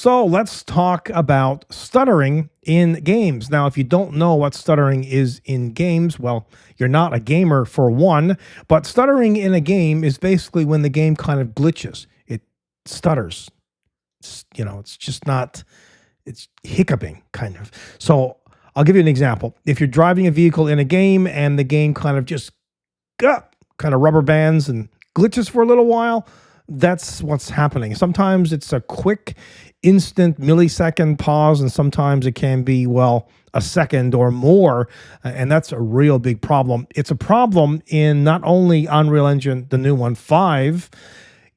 So let's talk about stuttering in games. Now, if you don't know what stuttering is in games, well, you're not a gamer for one, but stuttering in a game is basically when the game kind of glitches. It stutters. It's just not, it's hiccuping kind of. So I'll give you an example. If you're driving a vehicle in a game and the game kind of just kind of rubber bands and glitches for a little while, that's what's happening. Sometimes it's a quick, instant millisecond pause, and sometimes it can be, well, a second or more, and that's a real big problem. It's a problem in not only Unreal Engine, the new one, 5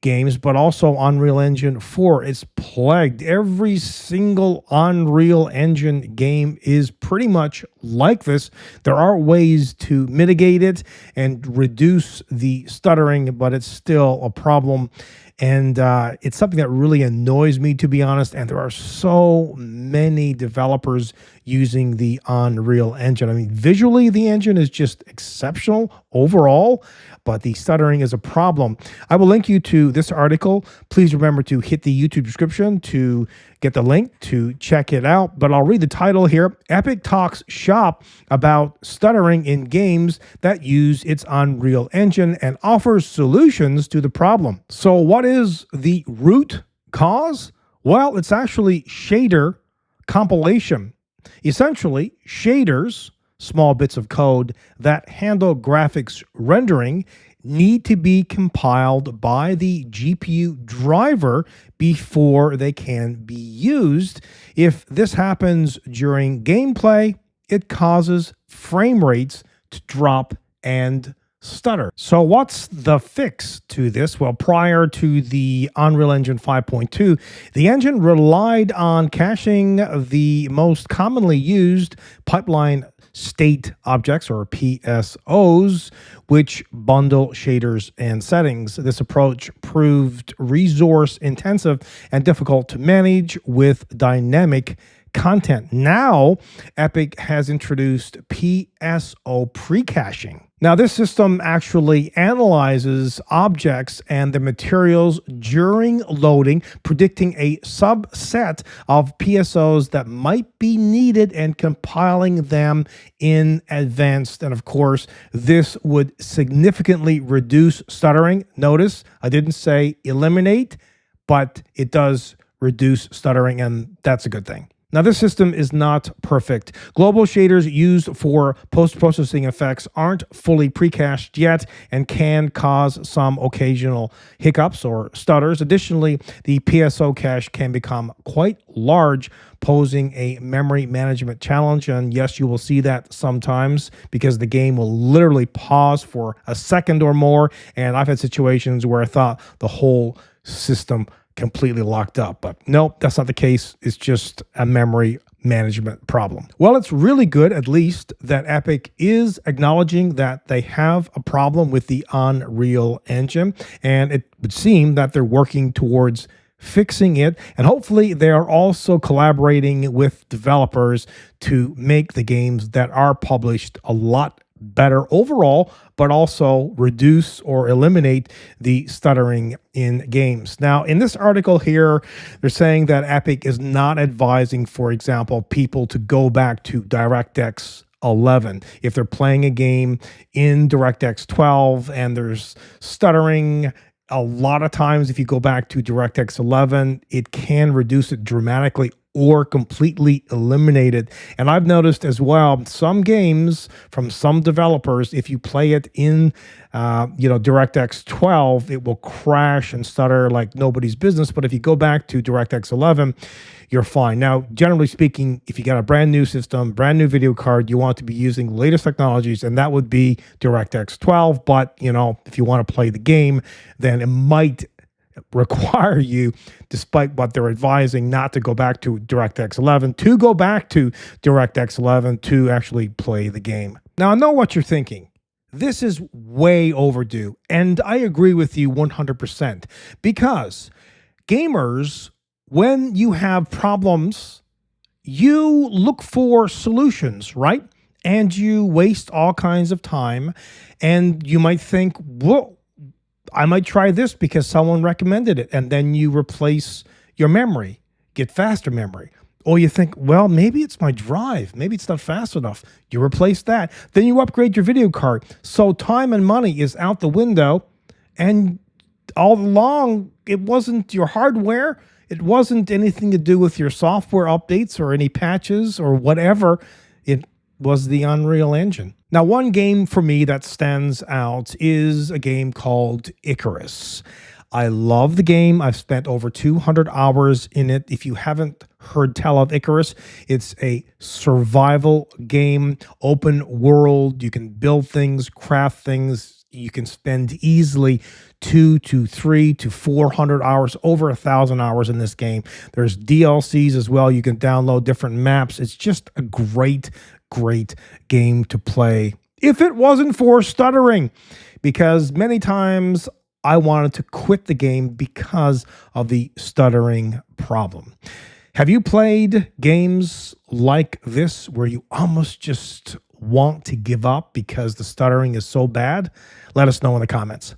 games, but also Unreal Engine 4. It's plagued. Every single Unreal Engine game is pretty much like this. There are ways to mitigate it and reduce the stuttering, but it's still a problem. And it's something that really annoys me, to be honest. And there are so many developers using the Unreal Engine. I mean, visually, the engine is just exceptional overall, but the stuttering is a problem. I will link you to this article. Please remember to hit the YouTube description to get the link to check it out. But I'll read the title here. Epic talks shop about stuttering in games that use its Unreal Engine and offers solutions to the problem. So what is the root cause? Well, it's actually shader compilation. Essentially, shaders, small bits of code that handle graphics rendering, need to be compiled by the GPU driver before they can be used. If this happens during gameplay, it causes frame rates to drop and stutter. So what's the fix to this? Well, prior to the Unreal Engine 5.2, the engine relied on caching the most commonly used pipeline state objects, or PSOs, which bundle shaders and settings. This approach proved resource intensive and difficult to manage with dynamic content. Now, Epic has introduced PSO pre-caching. Now, this system actually analyzes objects and the materials during loading, predicting a subset of PSOs that might be needed and compiling them in advance. And of course, this would significantly reduce stuttering. Notice I didn't say eliminate, but it does reduce stuttering, and that's a good thing. Now, this system is not perfect. Global shaders used for post-processing effects aren't fully pre-cached yet and can cause some occasional hiccups or stutters. Additionally, the PSO cache can become quite large, posing a memory management challenge. And yes, you will see that sometimes because the game will literally pause for a second or more. And I've had situations where I thought the whole system completely locked up, but nope, that's not the case. It's just a memory management problem. Well, it's really good, at least, that Epic is acknowledging that they have a problem with the Unreal Engine, and it would seem that they're working towards fixing it, and hopefully they are also collaborating with developers to make the games that are published a lot better overall, but also reduce or eliminate the stuttering in games. Now, in this article here, they're saying that Epic is not advising, for example, people to go back to DirectX 11. If they're playing a game in DirectX 12 and there's stuttering, a lot of times if you go back to DirectX 11, it can reduce it dramatically or completely eliminated. And I've noticed as well, some games from some developers, if you play it in DirectX 12, it will crash and stutter like nobody's business. But if you go back to DirectX 11, you're fine. Now, generally speaking, if you got a brand new system, brand new video card, you want to be using the latest technologies, and that would be DirectX 12. But, if you want to play the game, then it might require you, despite what they're advising, not to go back to DirectX 11, to go back to DirectX 11 to actually play the game. Now, I know what you're thinking. This is way overdue, and I agree with you 100%, because gamers, when you have problems, you look for solutions, right? And you waste all kinds of time, and you might think, whoa, I might try this because someone recommended it. And then you replace your memory. get faster memory. Or you think, well, maybe it's my drive. Maybe it's not fast enough. You replace that. Then you upgrade your video card. So time and money is out the window. And all along, it wasn't your hardware. It wasn't anything to do with your software updates or any patches or whatever. It was the Unreal Engine. Now, one game for me that stands out is a game called Icarus. I love the game. I've spent over 200 hours in it. If you haven't heard tell of Icarus, it's a survival game, open world. You can build things, craft things. You can spend easily 200 to 300 to 400 hours, over 1,000 hours in this game. There's DLCs as well. You can download different maps. It's just a great game to play if it wasn't for stuttering, because many times I wanted to quit the game because of the stuttering problem. Have you played games like this where you almost just want to give up because the stuttering is so bad? Let us know in the comments.